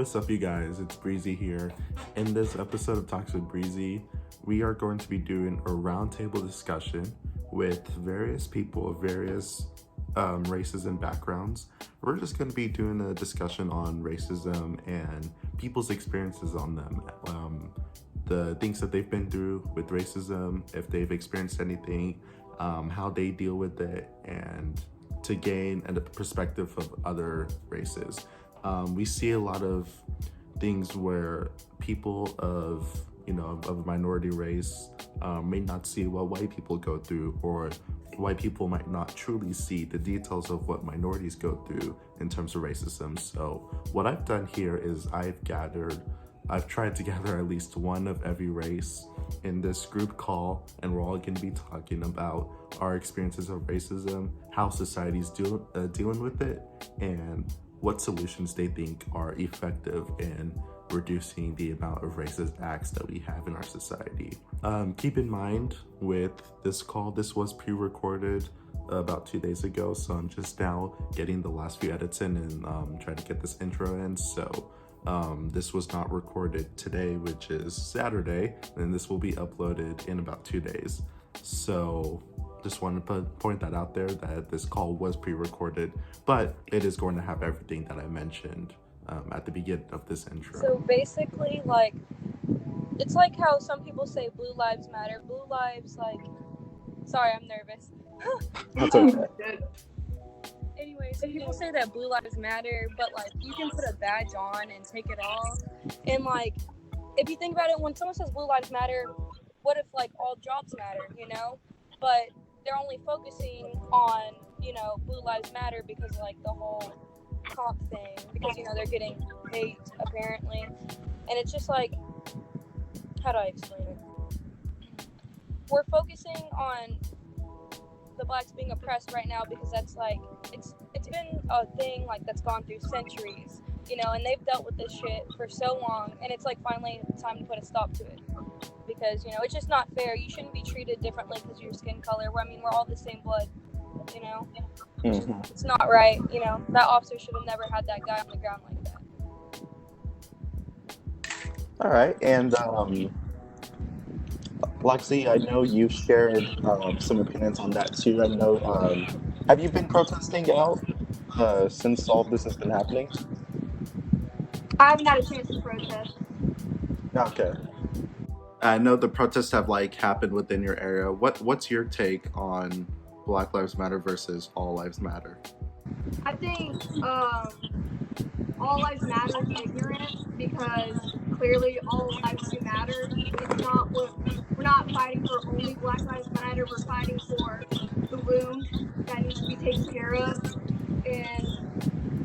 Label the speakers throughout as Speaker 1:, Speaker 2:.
Speaker 1: what's up, you guys? It's Breezy here. In this episode of Talks with Breezy, we are going to be doing a roundtable discussion with various people of various races and backgrounds. We're just going to be doing a discussion on racism and people's experiences on them. The things that they've been through with racism, if they've experienced anything, how they deal with it, and to gain a perspective of other races. We see a lot of things where people of minority race may not see what white people go through, or white people might not truly see the details of what minorities go through in terms of racism. So what I've done here is I've tried to gather at least one of every race in this group call, and we're all going to be talking about our experiences of racism, how society's dealing with it, and what solutions they think are effective in reducing the amount of racist acts that we have in our society. Keep in mind with this call, this was pre-recorded about 2 days ago, so I'm just now getting the last few edits in and trying to get this intro in. So this was not recorded today, which is Saturday, and this will be uploaded in about 2 days. So just wanted to point that out there, that this call was pre-recorded, but it is going to have everything that I mentioned at the beginning of this intro.
Speaker 2: So basically, it's like how some people say blue lives matter. Blue lives, sorry, I'm nervous.
Speaker 3: That's okay.
Speaker 2: Anyways, people say that blue lives matter, but you can put a badge on and take it off. And if you think about it, when someone says blue lives matter, what if all jobs matter, But they're only focusing on, blue lives matter because of the whole comp thing, because they're getting paid apparently. And it's just how do I explain it? We're focusing on the blacks being oppressed right now because that's it's been a thing that's gone through centuries, and they've dealt with this shit for so long, and it's finally time to put a stop to it, because it's just not fair. You shouldn't be treated differently because of your skin color. We're all the same blood,
Speaker 3: Mm-hmm.
Speaker 2: It's not right. That officer should have never had that guy on the ground like that.
Speaker 3: All right, and Lexi, I know you've shared some opinions on that too. I know, have you been protesting out since all of this has been happening?
Speaker 2: I haven't had a chance to protest.
Speaker 3: Okay.
Speaker 1: I know the protests have happened within your area. What's your take on Black Lives Matter versus All Lives Matter?
Speaker 4: I think all lives matter is ignorant, because clearly all lives do matter. It's not we're not fighting for only Black Lives Matter. We're fighting for the wound that needs to be taken care of, and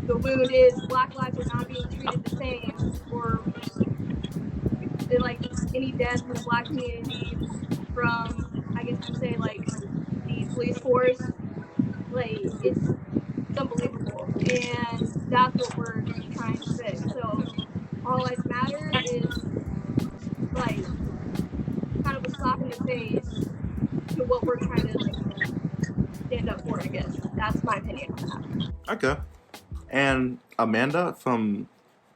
Speaker 4: the wound is Black lives are not being treated the same, or any deaths in the Black community from, I guess you say, the police force. It's unbelievable, and that's what we're trying to fix. So all lives matter is kind of a slap in the face to what we're trying to stand up for, I guess. That's my opinion on that.
Speaker 1: Okay. And Amanda, from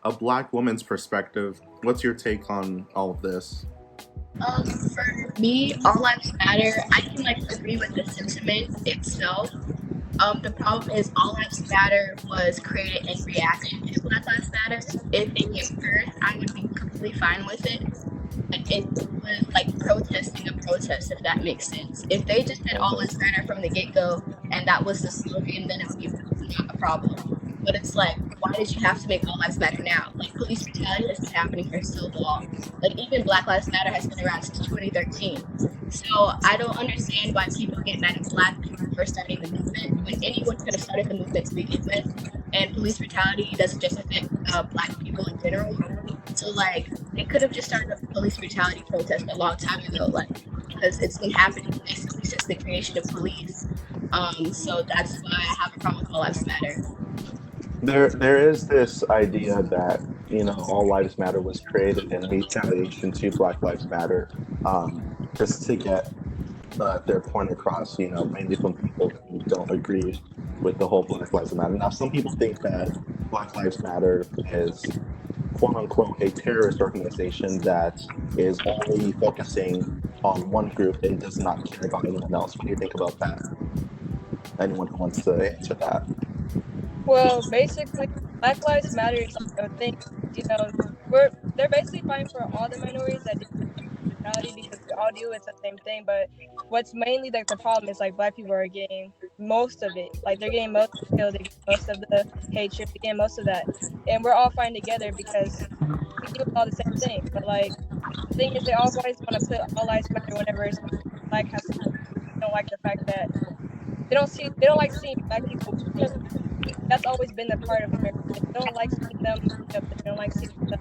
Speaker 1: a Black woman's perspective, what's your take on all of this?
Speaker 5: For me, all lives matter. I can agree with the sentiment itself. The problem is all lives matter was created in reaction to Black Lives Matter. If it came first, I would be completely fine with it. It was protesting a protest, if that makes sense. If they just did all lives matter from the get-go and that was the slogan, then it would be not a problem. But it's why did you have to make all lives matter now? Police brutality has been happening for so long. Even Black Lives Matter has been around since 2013. So I don't understand why people get mad at Black people for starting the movement when anyone could have started the movement to begin with. And police brutality doesn't just affect Black people in general. So they could have just started a police brutality protest a long time ago, because it's been happening basically since the creation of police. So that's why I have a problem with all lives matter.
Speaker 3: There is this idea that all lives matter was created in retaliation to Black Lives Matter, just to get their point across. Mainly from people who don't agree with the whole Black Lives Matter. Now, some people think that Black Lives Matter is quote unquote a terrorist organization that is only focusing on one group and does not care about anyone else? What do you think about that? Anyone who wants to answer that?
Speaker 2: Well, basically, Black Lives Matter is like a thing. You know, they're basically fighting for all the minorities that do neutrality because we all do it's the same thing. But what's mainly like the problem is like Black people are getting most of it. Like they're getting most of the kill, they're getting most of the hatred, they're getting most of that, and we're all fighting together because we do all the same thing. But like the thing is, they always want to put all lives matter whenever it's Black has to. They don't like the fact that they don't like seeing Black people because that's always been the part of America. They don't like seeing them. They don't like seeing them.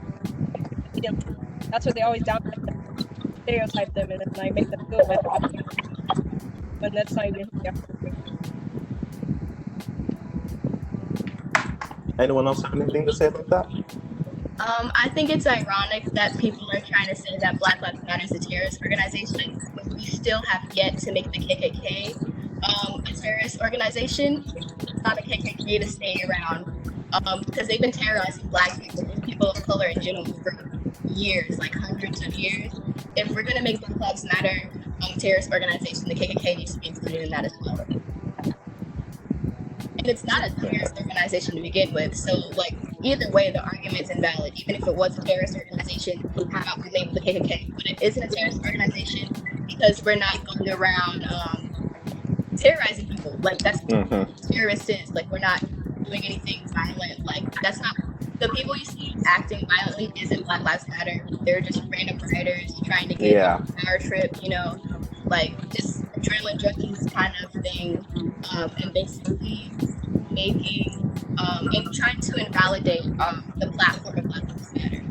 Speaker 2: That's what they always downplay them, stereotype them, and then like make them feel bad about it when that's not even who they are.
Speaker 3: Anyone else have anything to say about that?
Speaker 5: I think it's ironic that people are trying to say that Black Lives Matter is a terrorist organization when we still have yet to make the KKK a terrorist organization. Not a KKK to stay around because they've been terrorizing Black people and people of color in general for years, like hundreds of years. If we're gonna make Black Lives Matter a terrorist organization, the KKK needs to be included in that as well. And it's not a terrorist organization to begin with, so like either way, the argument's invalid. Even if it was a terrorist organization, how about we label the KKK? But it isn't a terrorist organization because we're not going around terrorizing people. Like that's what terrorist is. Like we're not doing anything violent. Like that's not the people you see acting violently isn't Black Lives Matter. They're just random rioters trying to get a power trip, you know, like just adrenaline junkies kind of thing, and basically making and trying to invalidate the platform of Black Lives Matter.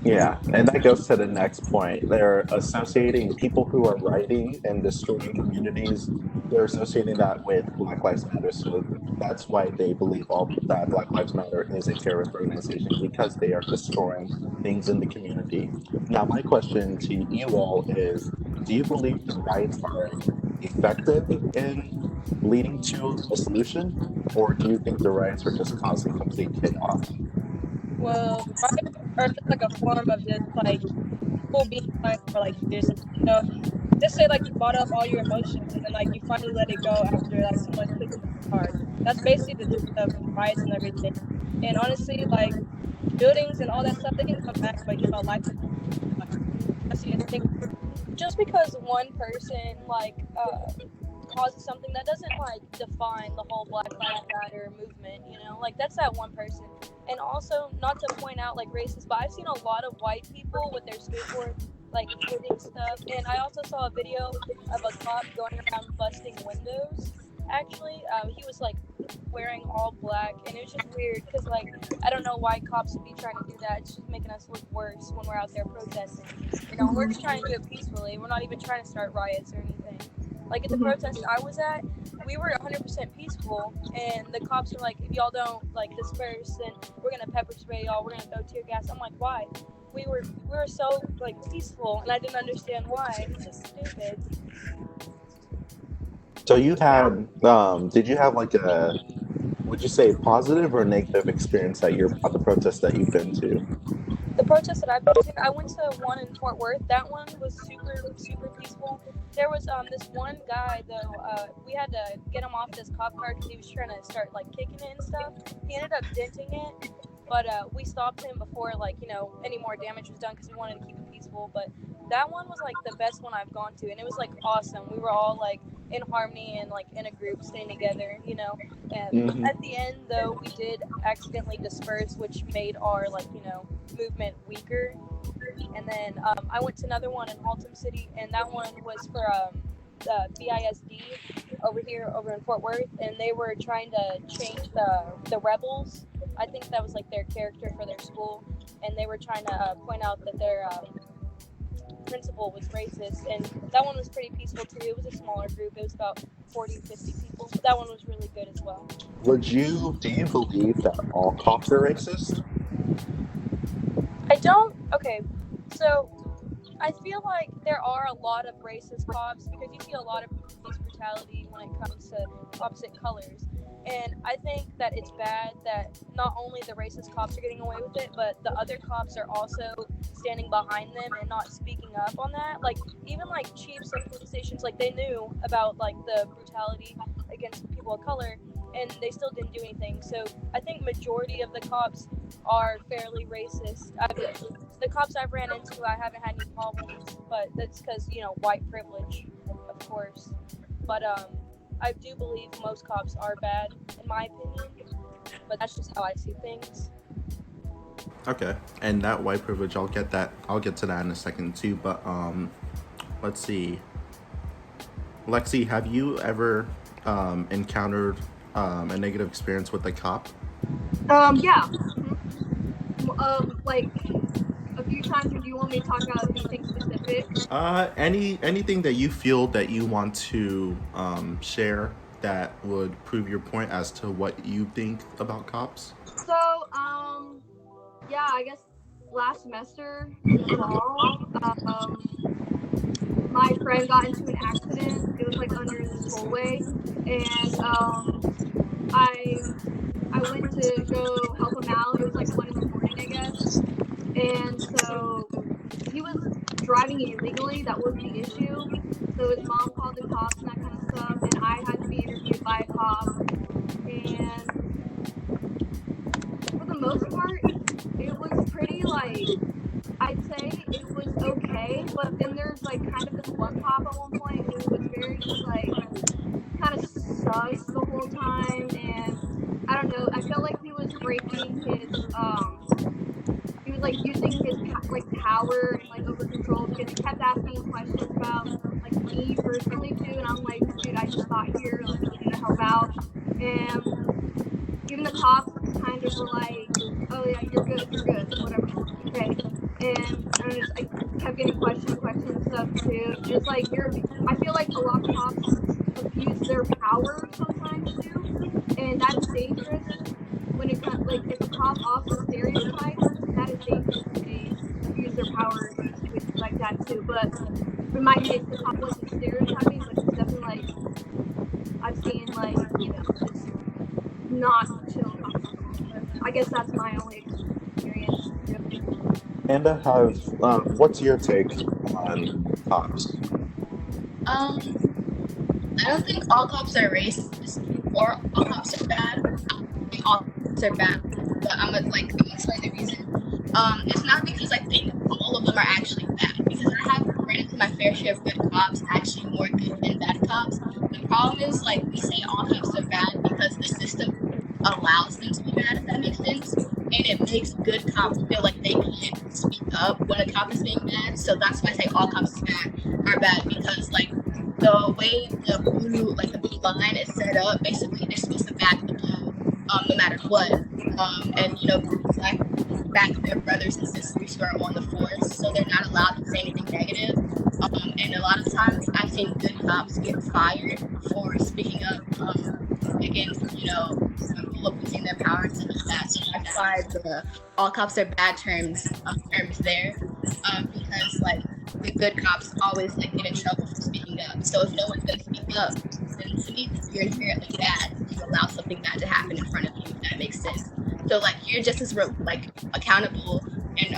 Speaker 3: Yeah, and that goes to the next point. They're associating people who are rioting and destroying communities. They're associating that with Black Lives Matter, so that's why they believe that Black Lives Matter is a terrorist organization because they are destroying things in the community. Now, my question to you all is: do you believe the riots are effective in leading to a solution, or do you think the riots are just causing complete chaos?
Speaker 2: Well, riots are just like a form of just like people being silent for like years. You know, just say like you bought up all your emotions and then like you finally let it go after like someone pushed you hard. That's basically the gist of riots and everything. And honestly, like buildings and all that stuff, they can come back, but you know, life. That's the thing. Just because one person like causes something that doesn't like define the whole Black Lives Matter movement, you know, like that's that one person. And also, not to point out like racist, but I've seen a lot of white people with their skateboards like hitting stuff, and I also saw a video of a cop going around busting windows. Actually, he was like wearing all black, and it was just weird because like I don't know why cops would be trying to do that. It's just making us look worse when we're out there protesting. You know, we're just trying to do it peacefully. We're not even trying to start riots or anything. Like at the protest I was at, we were 100% peaceful, and the cops were like, if y'all don't like disperse, then we're gonna pepper spray y'all. We're gonna throw tear gas. I'm like, why? We were so like peaceful, and I didn't understand why. It's just stupid.
Speaker 3: So you had, did you have like a, would you say positive or negative experience at the protests that you've been to?
Speaker 2: The protests that I've been to, I went to one in Fort Worth. That one was super peaceful. There was this one guy though. We had to get him off this cop car because he was trying to start like kicking it and stuff. He ended up denting it, but we stopped him before like any more damage was done because we wanted to keep it peaceful. But that one was like the best one I've gone to, and it was like awesome. We were all like in harmony and like in a group staying together, and at the end though we did accidentally disperse, which made our like movement weaker. And then I went to another one in Haltom City, and that one was for the BISD over in Fort Worth, and they were trying to change the rebels. I think that was like their character for their school, and they were trying to point out that their principal was racist, and that one was pretty peaceful too. It was a smaller group. It was about 40-50 people. But that one was really good as well.
Speaker 3: Do you believe that all cops are racist?
Speaker 2: I don't. Okay, so I feel like there are a lot of racist cops because you see a lot of police brutality when it comes to opposite colors. And I think that it's bad that not only the racist cops are getting away with it, but the other cops are also standing behind them and not speaking up on that. Like, even like chiefs of police stations, like, they knew about like the brutality against people of color and they still didn't do anything. So I think majority of the cops are fairly racist. The cops I've ran into, I haven't had any problems, but that's because, you know, white privilege, of course. But I do believe most cops are bad, in my opinion. But that's just how I see things.
Speaker 1: Okay, and that white privilege, I'll get to that in a second too. But let's see. Lexi, have you ever encountered a negative experience with a cop?
Speaker 4: Yeah. Like a few times. Or do you want me to talk about anything specific?
Speaker 1: Anything that you feel that you want to share that would prove your point as to what you think about cops?
Speaker 4: So, yeah, I guess last semester in the fall, my friend got into an accident. It was like under the tollway, and I went to go help him out. It was like 1 in the morning, I guess. And so he was driving illegally. That wasn't the issue. So his mom called the cops and that kind of stuff. And I had to be interviewed by a cop. And for the most part, it was pretty like, I'd say it was okay. But then there's like kind of this one cop at one point who was very just like kind of sus the whole time. And I don't know, I felt like he was breaking his he was like using his like power and like over control because he kept asking questions about like me personally too, and I'm like, dude, I just got here, like, I needed to help out. And even the cops kind of were like, oh yeah, you're good, whatever, okay. And I kept getting questions and stuff too. Just like I feel like a lot of cops abuse their power sometimes too, and that is dangerous. When it comes, like, if a cop also stereotypes, that is dangerous. They abuse their power in situations like that too. But in my case, the cop wasn't stereotyping, but it's definitely like I've seen, like, you know, just not chill cops. I guess that's my only experience.
Speaker 3: Amanda, what's your take on cops?
Speaker 5: I don't think all cops are racist or all cops are bad. I think all cops are bad, but I'm gonna explain the reason. It's not because I think all of them are actually bad, because I have ran into my fair share of good cops, actually more good than bad cops. The problem is, like, we say all cops are bad because the system allows them to be bad, if that makes sense. And it makes good cops feel like they can't speak up when a cop is being bad. So that's why I say all cops are bad, because like the way the blue line is set up, basically they're supposed to back the blue, no matter what. And you know, black back their brothers and sisters who are on the force, so they're not allowed to say anything negative. And a lot of times I've seen good cops get fired for speaking up against, you know, people abusing their power and stuff like that. So that's why the all cops are bad terms there, because like the good cops always like get in trouble for speaking up. So if no one's gonna speak up, then to me you're inherently bad. You allow something bad to happen in front of you, if that makes sense. So like you're just as accountable and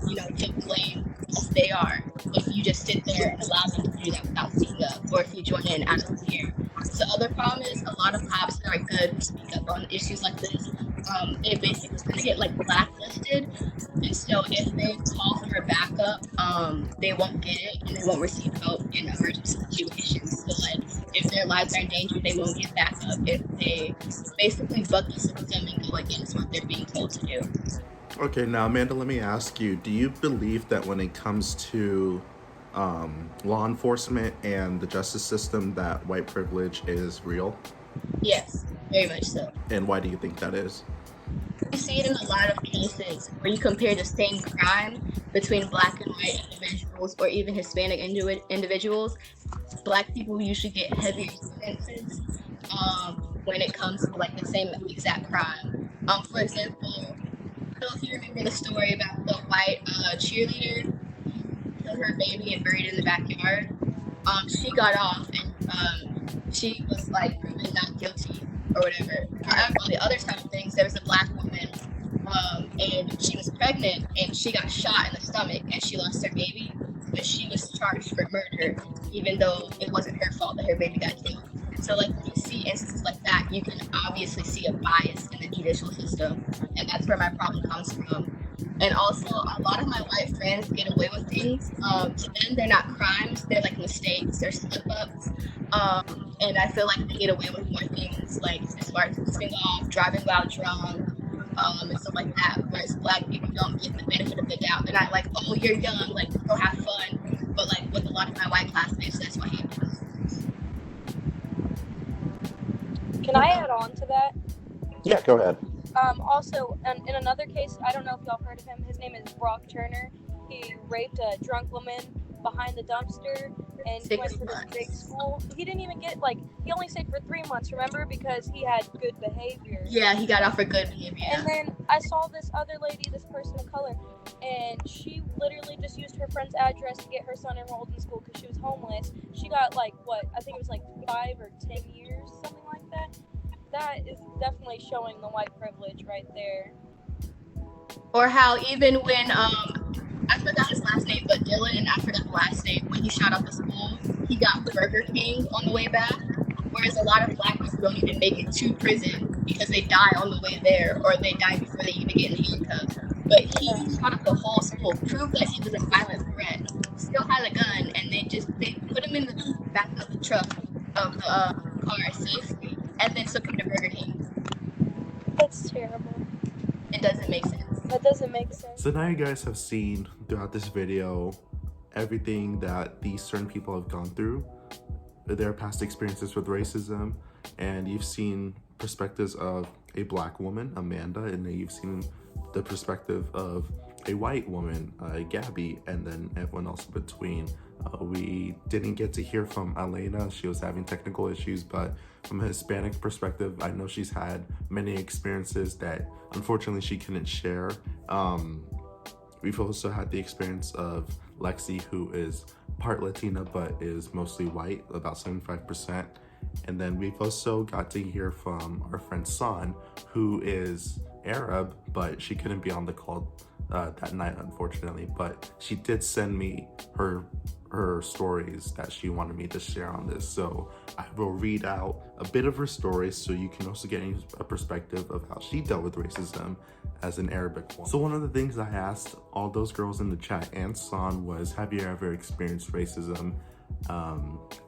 Speaker 5: you know, take blame as they are if you just sit there and allow them to do that without speaking up, or if you join in out of fear. So the other problem is a lot of cops that are good who speak up on issues like this, they basically kind of get like blacklisted, and so if they call for backup, they won't get it and they won't receive help in emergency situations. So like if their lives are in danger, they won't get backup if they basically buck the system and go against what they're being told to do.
Speaker 1: Okay, now Amanda, let me ask you: do you believe that when it comes to law enforcement and the justice system, that white privilege is real?
Speaker 5: Yes, very much so.
Speaker 1: And why do you think that is?
Speaker 5: You see it in a lot of cases where you compare the same crime between black and white individuals or even Hispanic individuals. Black people usually get heavier sentences when it comes to like the same exact crime. For example, I don't know if you remember the story about the white cheerleader killed her baby and buried it in the backyard. She got off and she was like proven not guilty or whatever. However, on the other side of things, there was a black woman and she was pregnant and she got shot in the stomach and she lost her baby, but she was charged for murder even though it wasn't her fault that her baby got killed. So like when you see instances like that, you can obviously see a bias in the judicial system, and that's where my problem comes from. And also, a lot of my white friends get away with things. To them, they're not crimes; they're like mistakes, they're slip-ups. And I feel like they get away with more things, like as far as pissing off, driving while drunk, and stuff like that. Whereas black people don't get the benefit of the doubt. They're not like, "Oh, you're young, like go have fun." But like with a lot of my white classmates, that's what happens.
Speaker 2: Can I add on to that?
Speaker 3: Yeah, go ahead.
Speaker 2: Also, in another case, I don't know if y'all heard of him. His name is Brock Turner. He raped a drunk woman behind the dumpster, and he went to this big school. He didn't even get he only stayed for 3 months. Remember, because he had good behavior.
Speaker 5: Yeah, he got off for good behavior.
Speaker 2: And then I saw this other lady, this person of color, and she literally just used her friend's address to get her son enrolled in school because she was homeless. She got I think it was 5 or 10 years, something like that. That is definitely showing the white privilege right there.
Speaker 5: Or how even when I forgot his last name, but Dylan, and I forgot the last name, when he shot up the school, he got Burger King on the way back. Whereas a lot of black people don't even make it to prison because they die on the way there, or they die before they even get in handcuffs. But he shot up the whole school, proved that he was a violent threat, still had a gun, and they put him in the back of the truck of the car safely, and then took him to Burger King.
Speaker 2: That's terrible.
Speaker 5: It doesn't make sense.
Speaker 2: That doesn't make sense.
Speaker 1: So now you guys have seen throughout this video everything that these certain people have gone through, their past experiences with racism, and you've seen perspectives of a black woman, Amanda, and then you've seen the perspective of a white woman, Gabby, and then everyone else in between. We didn't get to hear from Elena. She was having technical issues, but from a Hispanic perspective, I know she's had many experiences that unfortunately she couldn't share. We've also had the experience of Lexi, who is part Latina but is mostly white, about 75%. And then we've also got to hear from our friend San, who is Arab, but she couldn't be on the call that night, unfortunately. But she did send me her stories that she wanted me to share on this. So I will read out a bit of her story so you can also get a perspective of how she dealt with racism as an Arabic woman. So one of the things I asked all those girls in the chat and San was, have you ever experienced racism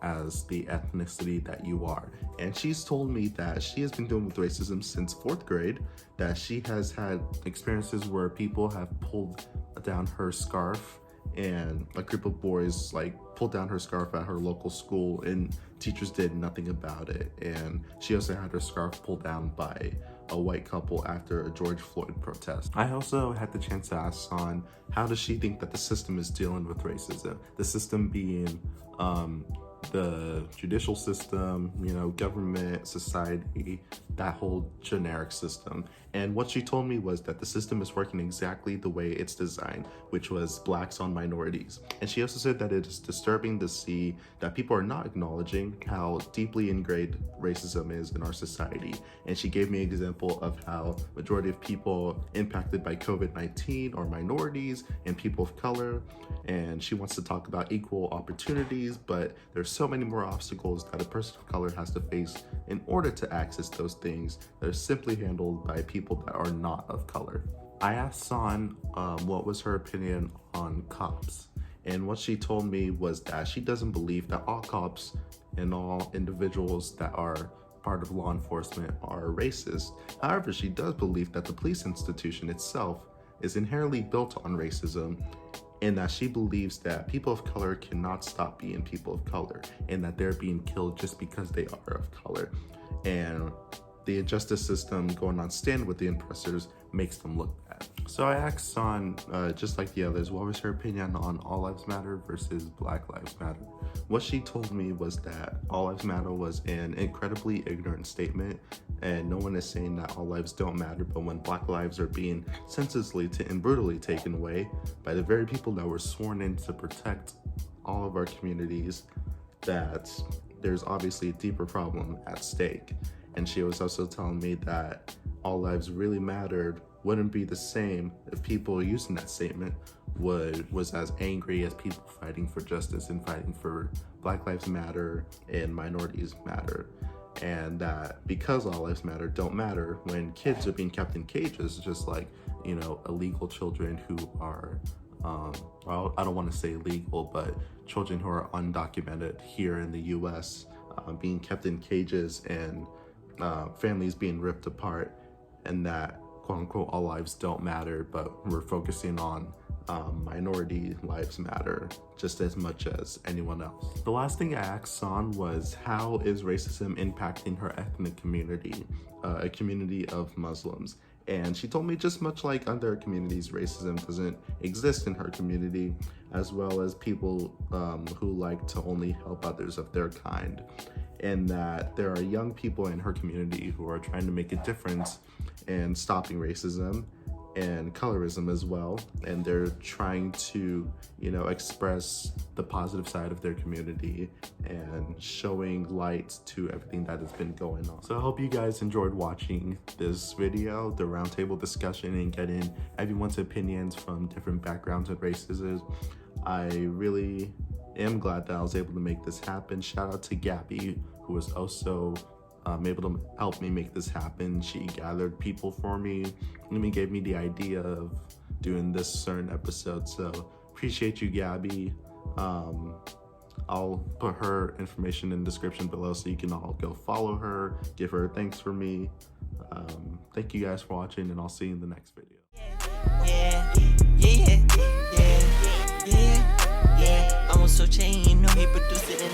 Speaker 1: as the ethnicity that you are? And she's told me that she has been dealing with racism since 4th grade, that she has had experiences where people have pulled down her scarf, and a group of boys pulled down her scarf at her local school and teachers did nothing about it. And she also had her scarf pulled down by a white couple after a George Floyd protest. I also had the chance to ask San, how does she think that the system is dealing with racism? The system being the judicial system, government, society, that whole generic system. And what she told me was that the system is working exactly the way it's designed, which was blacks on minorities. And she also said that it is disturbing to see that people are not acknowledging how deeply ingrained racism is in our society. And she gave me an example of how majority of people impacted by COVID-19 are minorities and people of color. And she wants to talk about equal opportunities, but there's so many more obstacles that a person of color has to face in order to access those things that are simply handled by people that are not of color. I asked San what was her opinion on cops, and what she told me was that she doesn't believe that all cops and all individuals that are part of law enforcement are racist. However, she does believe that the police institution itself is inherently built on racism, and that she believes that people of color cannot stop being people of color, and that they're being killed just because they are of color. And the justice system going on stand with the oppressors makes them look bad. So I asked San, just like the others, what was her opinion on All Lives Matter versus Black Lives Matter? What she told me was that All Lives Matter was an incredibly ignorant statement and no one is saying that all lives don't matter, but when Black lives are being senselessly and brutally taken away by the very people that were sworn in to protect all of our communities, that there's obviously a deeper problem at stake. And she was also telling me that all lives really mattered wouldn't be the same if people using that statement was as angry as people fighting for justice and fighting for Black Lives Matter and minorities matter. And that because all lives matter don't matter when kids are being kept in cages, just like, you know, illegal children who are well, I don't want to say illegal, but children who are undocumented here in the US, being kept in cages and families being ripped apart, and that quote unquote all lives don't matter, but we're focusing on minority lives matter just as much as anyone else. The last thing I asked San was, how is racism impacting her ethnic community, a community of Muslims? And she told me just much like other communities, racism doesn't exist in her community, as well as people who like to only help others of their kind. And that there are young people in her community who are trying to make a difference in stopping racism and colorism as well. And they're trying to, you know, express the positive side of their community and showing light to everything that has been going on. So I hope you guys enjoyed watching this video, the roundtable discussion, and getting everyone's opinions from different backgrounds and races. I really am glad that I was able to make this happen. Shout out to Gabby, who was also able to help me make this happen. She gathered people for me and even gave me the idea of doing this certain episode. So appreciate you, Gabby. I'll put her information in the description below so you can all go follow her, give her thanks for me. Thank you guys for watching, and I'll see you in the next video.
Speaker 6: I'm on Soultre, you know he produced it, and